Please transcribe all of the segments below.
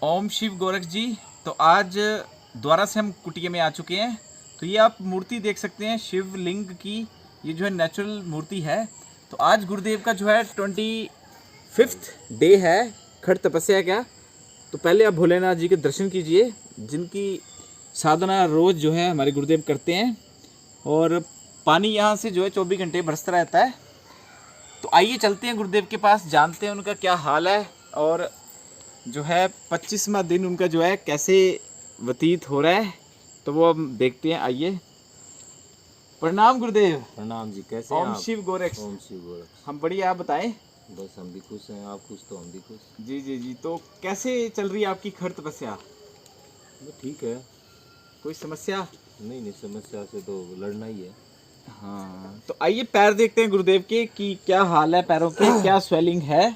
ओम शिव गोरख जी। तो आज दोबारा से हम कुटिया में आ चुके हैं। तो ये आप मूर्ति देख सकते हैं शिवलिंग की, ये जो है नेचुरल मूर्ति है। तो आज गुरुदेव का जो है 25th डे है खड़ तपस्या का। तो पहले आप भोलेनाथ जी के दर्शन कीजिए, जिनकी साधना रोज़ जो है हमारे गुरुदेव करते हैं। और पानी यहाँ से जो है 24 घंटे बरसता रहता है। तो आइए चलते हैं गुरुदेव के पास, जानते हैं उनका क्या हाल है और जो है 25वां दिन उनका जो है कैसे व्यतीत हो रहा है। तो वो हम देखते हैं, आइए। प्रणाम गुरुदेव। प्रणाम जी, कैसे हैं ओम आप? शिव गोरख। ओम शिव गोरख। हम बढ़िया, आप बताएं। बस हम भी खुश हैं, आप खुश तो हम भी खुश। जी जी जी। तो कैसे चल रही है आपकी खड़ तपस्या? बस ठीक है। कोई समस्या? नहीं, समस्या से तो लड़ना ही है। हाँ, तो आइए पैर देखते हैं गुरुदेव के कि क्या हाल है पैरों के, क्या स्वेलिंग है।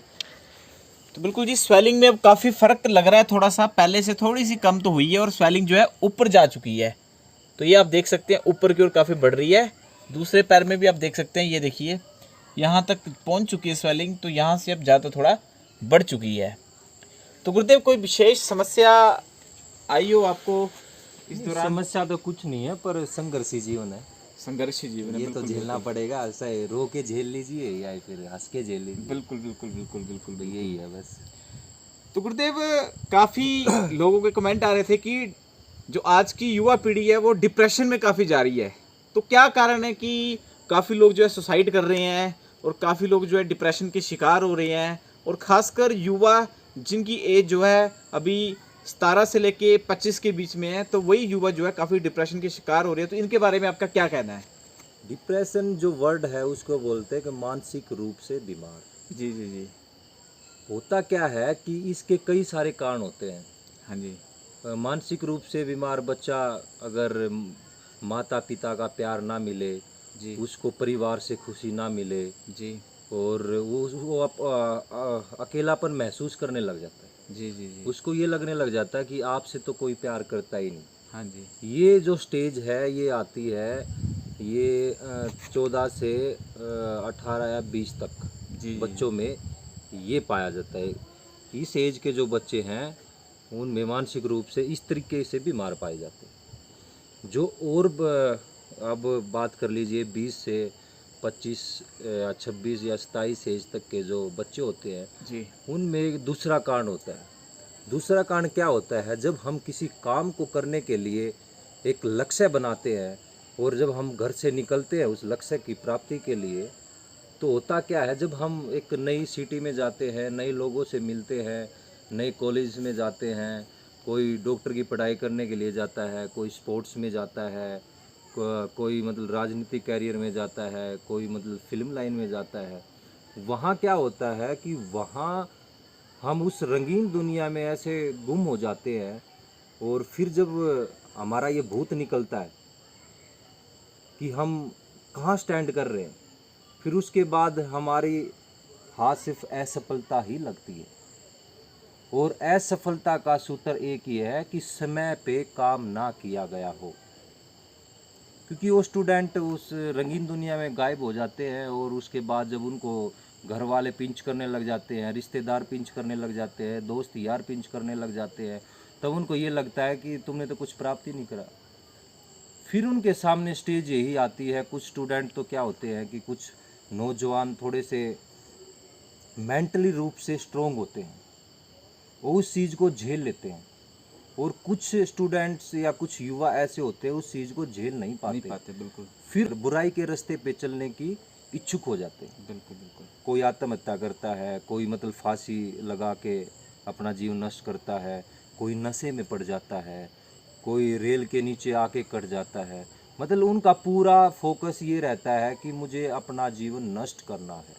तो बिल्कुल जी, स्वेलिंग में अब काफ़ी फ़र्क लग रहा है, थोड़ा सा पहले से थोड़ी सी कम तो हुई है और स्वेलिंग जो है ऊपर जा चुकी है। तो ये आप देख सकते हैं ऊपर की ओर काफ़ी बढ़ रही है। दूसरे पैर में भी आप देख सकते हैं, ये देखिए यहाँ तक पहुँच चुकी है स्वेलिंग। तो यहाँ से अब ज़्यादा थोड़ा बढ़ चुकी है। तो गुरुदेव कोई विशेष समस्या आई हो आपको इस दौरान? समस्या तो कुछ नहीं है, पर संघर्षी जीवन है। संघर्षी जीवन है, ये तो झेलना पड़ेगा। ऐसा है, रो के झेल लीजिए या फिर हंस के झेल लीजिए। बिल्कुल बिल्कुल बिल्कुल बिल्कुल तो यही है बस। तो गुरुदेव, काफ़ी लोगों के कमेंट आ रहे थे कि जो आज की युवा पीढ़ी है वो डिप्रेशन में काफ़ी जा रही है। तो क्या कारण है कि काफ़ी लोग जो है सुसाइड कर रहे हैं और काफ़ी लोग जो है डिप्रेशन के शिकार हो रहे हैं, और ख़ासकर युवा जिनकी एज जो है अभी 17 से लेके 25 के बीच में है, तो वही युवा जो है काफ़ी डिप्रेशन के शिकार हो रहे हैं। तो इनके बारे में आपका क्या कहना है? डिप्रेशन जो वर्ड है उसको बोलते हैं कि मानसिक रूप से बीमार। जी जी जी। होता क्या है कि इसके कई सारे कारण होते हैं। हाँ जी। मानसिक रूप से बीमार बच्चा, अगर माता पिता का प्यार ना मिले जी उसको, परिवार से खुशी ना मिले जी और वो अकेलापन महसूस करने लग जाता है। जी जी जी। उसको ये लगने लग जाता है कि आपसे तो कोई प्यार करता ही नहीं। हाँ जी। ये जो स्टेज है ये आती है, ये 14 से 18 या 20 तक जी बच्चों में ये पाया जाता है। इस एज के जो बच्चे हैं उनमें मानसिक रूप से इस तरीके से बीमार पाए जाते हैं। जो और अब बात कर लीजिए 20 से 25 या 26 या 27 एज तक के जो बच्चे होते हैं जी उनमें एक दूसरा कारण होता है। दूसरा कारण क्या होता है? जब हम किसी काम को करने के लिए एक लक्ष्य बनाते हैं और जब हम घर से निकलते हैं उस लक्ष्य की प्राप्ति के लिए, तो होता क्या है, जब हम एक नई सिटी में जाते हैं, नए लोगों से मिलते हैं, नए कॉलेज में जाते हैं, कोई डॉक्टर की पढ़ाई करने के लिए जाता है, कोई स्पोर्ट्स में जाता है, कोई मतलब राजनीतिक कैरियर में जाता है, कोई मतलब फिल्म लाइन में जाता है। वहाँ क्या होता है कि वहाँ हम उस रंगीन दुनिया में ऐसे गुम हो जाते हैं और फिर जब हमारा ये भूत निकलता है कि हम कहाँ स्टैंड कर रहे हैं, फिर उसके बाद हमारी हाथ सिर्फ असफलता ही लगती है। और असफलता का सूत्र एक ही है कि समय पे काम ना किया गया हो। क्योंकि वो स्टूडेंट उस रंगीन दुनिया में गायब हो जाते हैं और उसके बाद जब उनको घर वाले पिंच करने लग जाते हैं, रिश्तेदार पिंच करने लग जाते हैं, दोस्त यार पिंच करने लग जाते हैं, तब उनको ये लगता है कि तुमने तो कुछ प्राप्त ही नहीं करा। फिर उनके सामने स्टेज यही आती है। कुछ स्टूडेंट तो क्या होते हैं कि कुछ नौजवान थोड़े से मेंटली रूप से स्ट्रोंग होते हैं, वो उस चीज़ को झेल लेते हैं, और कुछ स्टूडेंट्स या कुछ युवा ऐसे होते हैं उस चीज़ को झेल नहीं पाते। बिल्कुल फिर बुराई के रास्ते पे चलने की इच्छुक हो जाते हैं। बिल्कुल बिल्कुल। कोई आत्महत्या करता है, कोई मतलब फांसी लगा के अपना जीवन नष्ट करता है, कोई नशे में पड़ जाता है, कोई रेल के नीचे आके कट जाता है। मतलब उनका पूरा फोकस ये रहता है कि मुझे अपना जीवन नष्ट करना है।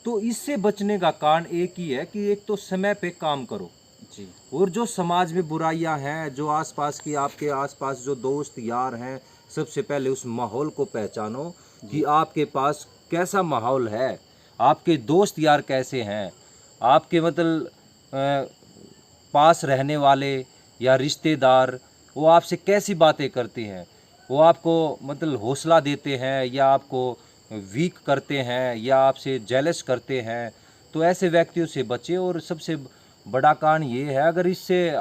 तो इससे बचने का कारण एक ही है कि एक तो समय पे काम करो जी। और जो समाज में बुराइयां हैं, जो आसपास की आपके आसपास जो दोस्त यार हैं, सबसे पहले उस माहौल को पहचानो कि आपके पास कैसा माहौल है, आपके दोस्त यार कैसे हैं, आपके मतलब पास रहने वाले या रिश्तेदार वो आपसे कैसी बातें करते हैं, वो आपको मतलब हौसला देते हैं या आपको वीक करते हैं या आपसे जेलस करते हैं। तो ऐसे व्यक्तियों से बचें और सबसे बड़ा कारण ये है, अगर इससे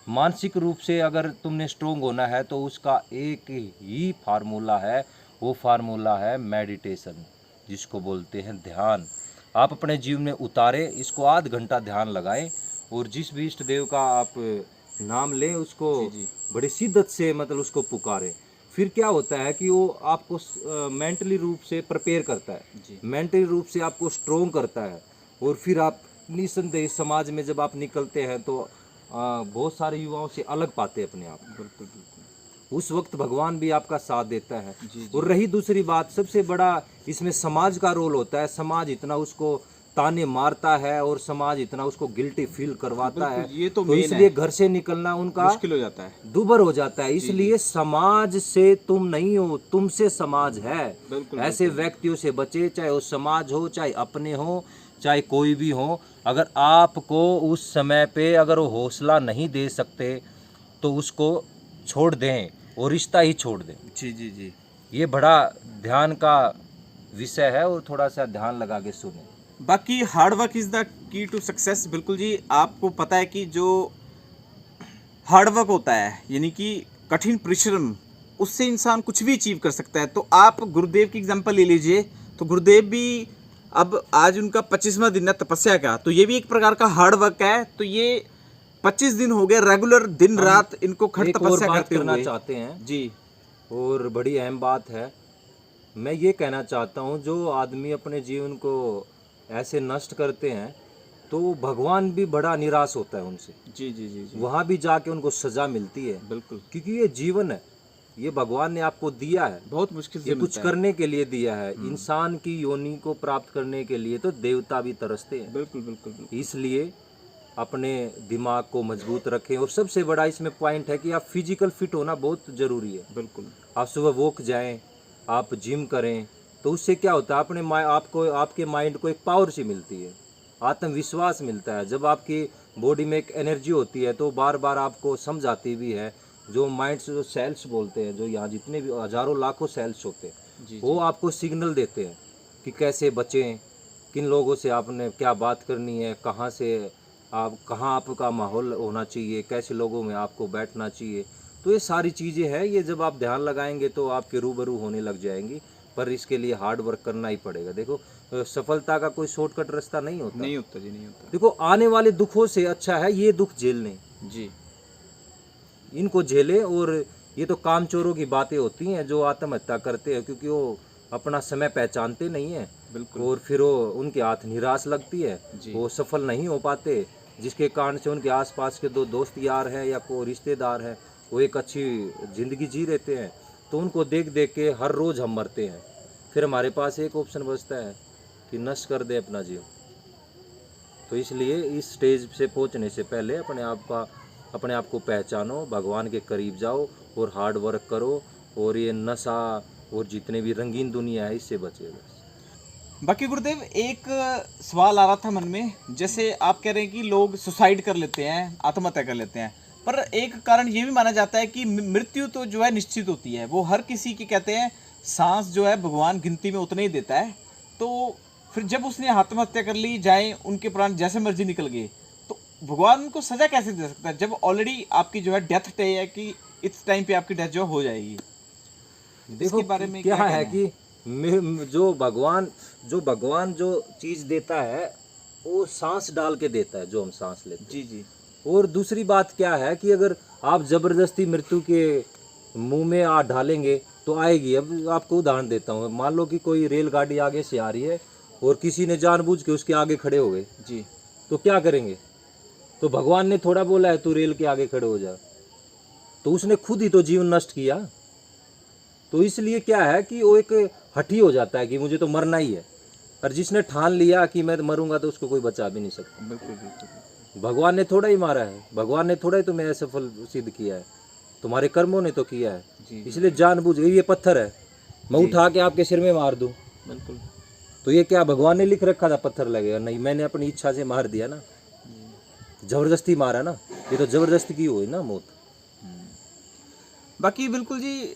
मानसिक रूप से अगर तुमने स्ट्रोंग होना है तो उसका एक ही फार्मूला है, वो फार्मूला है मेडिटेशन, जिसको बोलते हैं ध्यान। आप अपने जीवन में उतारें इसको, आध घंटा ध्यान लगाएं और जिस भी इष्ट देव का आप नाम लें उसको बड़े शिद्दत से मतलब उसको पुकारें। फिर क्या होता है कि वो आपको मेंटली रूप से प्रिपेयर करता है, मेंटली रूप से आपको स्ट्रोंग करता है। और फिर आप निसंदेह समाज में जब आप निकलते हैं तो बहुत सारे युवाओं से अलग पाते हैं अपने आप। बिल्कुल। उस वक्त भगवान भी आपका साथ देता है। और रही दूसरी बात, सबसे बड़ा इसमें समाज का रोल होता है। समाज इतना उसको ताने मारता है और समाज इतना उसको गिल्टी फील करवाता है, ये तो इसलिए घर से निकलना उनका मुश्किल हो जाता है, दुभर हो जाता है। इसलिए समाज से तुम नहीं हो, तुमसे समाज है। ऐसे व्यक्तियों से बचे, चाहे वो समाज हो, चाहे अपने हो, चाहे कोई भी हो। अगर आपको उस समय पे अगर वो हौसला नहीं दे सकते तो उसको छोड़ दें और रिश्ता ही छोड़ दें। जी। ये बड़ा ध्यान का विषय है और थोड़ा सा ध्यान लगा के सुने। बाकी hard work is the key to success. बिल्कुल जी, आपको पता है कि जो हार्ड वर्क होता है यानी कि कठिन परिश्रम, उससे इंसान कुछ भी अचीव कर सकता है। तो आप गुरुदेव की एग्जांपल ले लीजिए, तो गुरुदेव भी अब आज उनका 25वां दिन है तपस्या का, तो ये भी एक प्रकार का हार्ड वर्क है। तो ये 25 दिन हो गए रेगुलर दिन रात इनको खट तपस्या करते करना हुए चाहते हैं जी। और बड़ी अहम बात है, मैं ये कहना चाहता हूँ, जो आदमी अपने जीवन को ऐसे नष्ट करते हैं तो भगवान भी बड़ा निराश होता है उनसे। जी। वहाँ भी जाके उनको सजा मिलती है। बिल्कुल, क्योंकि ये जीवन है, ये भगवान ने आपको दिया है, बहुत मुश्किल से ये कुछ करने के लिए दिया है। इंसान की योनि को प्राप्त करने के लिए तो देवता भी तरसते हैं। बिल्कुल। इसलिए अपने दिमाग को मजबूत रखें। और सबसे बड़ा इसमें पॉइंट है कि आप फिजिकल फिट होना बहुत ज़रूरी है। बिल्कुल, आप सुबह वॉक जाएं, आप जिम करें, तो उससे क्या होता है, अपने आपको आपके माइंड को एक पावर सी मिलती है, आत्मविश्वास मिलता है। जब आपकी बॉडी में एक एनर्जी होती है तो बार बार आपको समझ आती भी है। जो माइंड से जो सेल्स बोलते हैं, जो यहाँ जितने भी हजारों लाखों सेल्स होते हैं, वो आपको सिग्नल देते हैं कि कैसे बचें, किन लोगों से आपने क्या बात करनी है, कहाँ से आप कहाँ आपका माहौल होना चाहिए, कैसे लोगों में आपको बैठना चाहिए। तो ये सारी चीज़ें हैं, ये जब आप ध्यान लगाएंगे तो आपके रूबरू होने लग जाएंगी। पर इसके लिए हार्ड वर्क करना ही पड़ेगा। देखो, सफलता का कोई शॉर्टकट रास्ता नहीं होता। नहीं होता। देखो, आने वाले दुखों से अच्छा है ये दुख झेलने जी। इनको झेले। और ये तो कामचोरों की बातें होती हैं जो आत्महत्या करते हैं, क्योंकि वो अपना समय पहचानते नहीं है। बिल्कुल। और फिर वो उनके हाथ निराश लगती है, वो सफल नहीं हो पाते, जिसके कारण से उनके आसपास के दो दोस्त यार हैं या कोई रिश्तेदार हैं, वो एक अच्छी ज़िंदगी जी रहते हैं। तो उनको देख देख के हर रोज़ हम मरते हैं। फिर हमारे पास एक ऑप्शन बचता है कि नष्ट कर दे अपना जीवन। तो इसलिए इस स्टेज से पहुंचने से पहले अपने आप को पहचानो, भगवान के करीब जाओ और हार्ड वर्क करो। और ये नशा और जितने भी रंगीन दुनिया है इससे बचे बस। बाकी गुरुदेव, एक सवाल आ रहा था मन में, जैसे आप कह रहे हैं कि लोग सुसाइड कर लेते हैं, आत्महत्या कर लेते हैं, पर एक कारण ये भी माना जाता है कि मृत्यु तो जो है निश्चित होती है, वो हर किसी की, कहते हैं सांस जो है भगवान गिनती में उतने ही देता है। तो फिर जब उसने आत्महत्या कर ली, जाए उनके प्राण जैसे मर्जी निकल गए, तो भगवान उनको सजा कैसे दे सकता है जब ऑलरेडी आपकी जो है डेथ तय है कि इस टाइम पे आपकी डेथ जो हो जाएगी? देखो, बारे में क्या है कि जो भगवान जो चीज़ देता है वो सांस डाल के देता है, जो हम सांस लेते हैं। जी। और दूसरी बात क्या है कि अगर आप जबरदस्ती मृत्यु के मुंह में आ डालेंगे तो आएगी। अब आपको उदाहरण देता हूँ, मान लो कि कोई रेलगाड़ी आगे से आ रही है और किसी ने जानबूझ के उसके आगे खड़े हो गए जी, तो क्या करेंगे? तो भगवान ने थोड़ा बोला है तू रेल के आगे खड़े हो जा, तो उसने खुद ही तो जीवन नष्ट किया। तो इसलिए क्या है कि वो एक हठी हो जाता है कि मुझे तो मरना ही है। और जिसने ठान लिया कि मैं मरूंगा तो उसको कोई बचा भी नहीं सकता। बिल्कुल। भगवान ने थोड़ा ही मारा है, भगवान ने थोड़ा ही तुम्हें असफल सिद्ध किया है, तुम्हारे कर्मों ने तो किया है। इसलिए जानबूझ के, ये पत्थर है, मैं उठा के आपके सिर में मार दूं, बिल्कुल, तो ये क्या भगवान ने लिख रखा था पत्थर लगेगा? नहीं, मैंने अपनी इच्छा से मार दिया ना, जबरदस्ती मारा ना, ये तो जबरदस्ती की हुई ना मौत। बाकी बिल्कुल जी,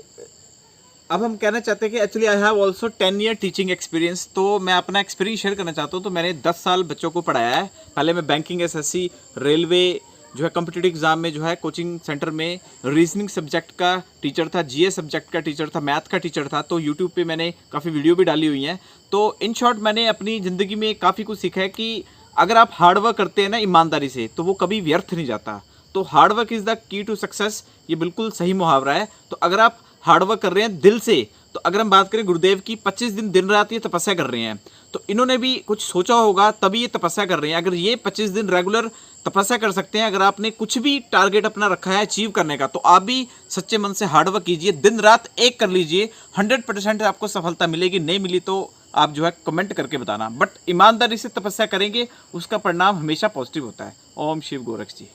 अब हम कहना चाहते हैं कि actually I have also 10 year teaching experience. तो मैं अपना एक्सपीरियंस शेयर करना चाहता हूँ। तो मैंने 10 साल बच्चों को पढ़ाया है। पहले मैं बैंकिंग, एसएससी, रेलवे जो है कॉम्पिटिटिव एग्जाम में जो है कोचिंग सेंटर में रीजनिंग सब्जेक्ट का टीचर था, जीएस सब्जेक्ट का टीचर था, मैथ का टीचर था। तो यूट्यूब पे मैंने काफ़ी वीडियो भी डाली हुई हैं। तो इन शॉर्ट मैंने अपनी ज़िंदगी में काफ़ी कुछ सीखा है कि अगर आप हार्डवर्क करते हैं ना ईमानदारी से, तो वो कभी व्यर्थ नहीं जाता। तो hard work is the key to success, ये बिल्कुल सही मुहावरा है। तो अगर आप हार्डवर्क कर रहे हैं दिल से, तो अगर हम बात करें गुरुदेव की, 25 दिन दिन रात ये तपस्या कर रहे हैं, तो इन्होंने भी कुछ सोचा होगा तभी ये तपस्या कर रहे हैं। अगर ये 25 दिन रेगुलर तपस्या कर सकते हैं, अगर आपने कुछ भी टारगेट अपना रखा है अचीव करने का, तो आप भी सच्चे मन से हार्डवर्क कीजिए, दिन रात एक कर लीजिए, 100% आपको सफलता मिलेगी। नहीं मिली तो आप जो है कमेंट करके बताना, बट ईमानदारी से तपस्या करेंगे, उसका परिणाम हमेशा पॉजिटिव होता है। ओम शिव गोरख जी।